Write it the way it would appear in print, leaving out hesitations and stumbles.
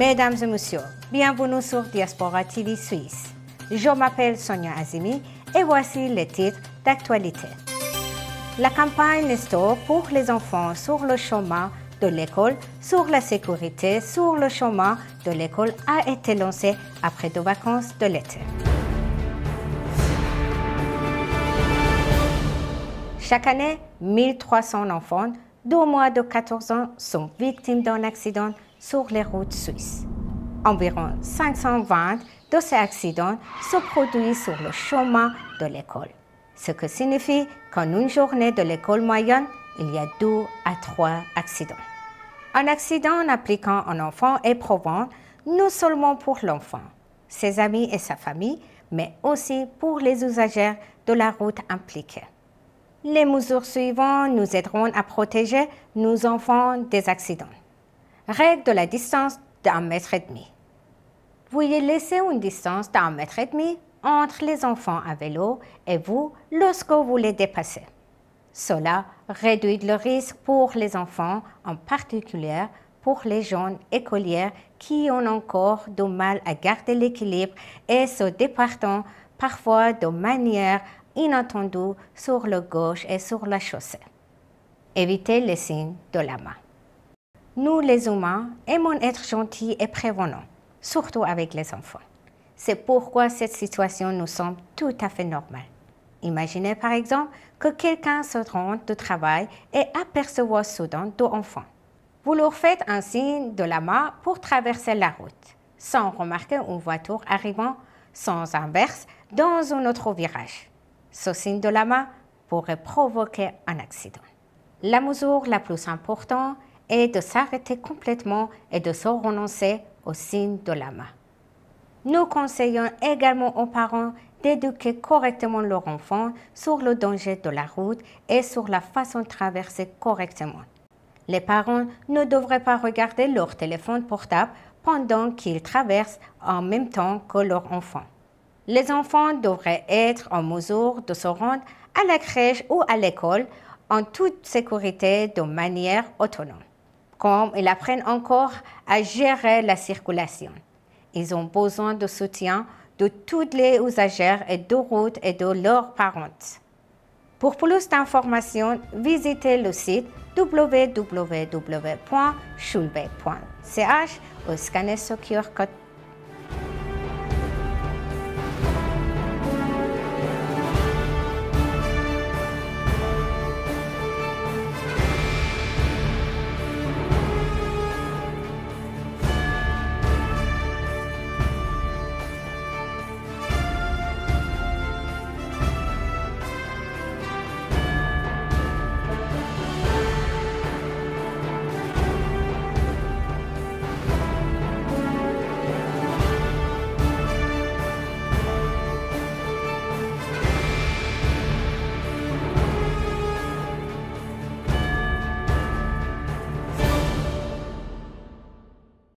Mesdames et messieurs, bienvenue sur Diaspora TV Suisse. Je m'appelle Sonia Azimi et voici les titres d'actualité. La campagne Nestor pour les enfants sur le chemin de l'école, sur la sécurité sur le chemin de l'école a été lancée après 2 vacances de l'été. Chaque année, 1300 enfants d'au moins de 14 ans sont victimes d'un accident sur les routes suisses. Environ 520 de ces accidents se produisent sur le chemin de l'école, ce qui signifie qu'en une journée de l'école moyenne, il y a 2 à 3 accidents. Un accident impliquant un enfant est éprouvant non seulement pour l'enfant, ses amis et sa famille, mais aussi pour les usagers de la route impliqués. Les mesures suivantes nous aideront à protéger nos enfants des accidents. Règle de la distance d'1,5 mètre. Veuillez laisser une distance d'1,5 mètre entre les enfants à vélo et vous lorsque vous les dépassez. Cela réduit le risque pour les enfants, en particulier pour les jeunes écoliers qui ont encore du mal à garder l'équilibre et se départent parfois de manière inattendue sur le gauche et sur la chaussée. Évitez les signes de la main. Nous, les humains, aimons être gentils et prévenants, surtout avec les enfants. C'est pourquoi cette situation nous semble tout à fait normale. Imaginez par exemple que quelqu'un se rende au travail et aperçoit soudain 2 enfants. Vous leur faites un signe de la main pour traverser la route, sans remarquer une voiture arrivant sans inverse dans un autre virage. Ce signe de la main pourrait provoquer un accident. La mesure la plus importante est de s'arrêter complètement et de se renoncer au signe de la main. Nous conseillons également aux parents d'éduquer correctement leurs enfants sur le danger de la route et sur la façon de traverser correctement. Les parents ne devraient pas regarder leur téléphone portable pendant qu'ils traversent en même temps que leurs enfants. Les enfants devraient être en mesure de se rendre à la crèche ou à l'école en toute sécurité de manière autonome. Comme ils apprennent encore à gérer la circulation, ils ont besoin de soutien de tous les usagers et de route et de leurs parents. Pour plus d'informations, visitez le site www.schulweg.ch ou scannez ce QR code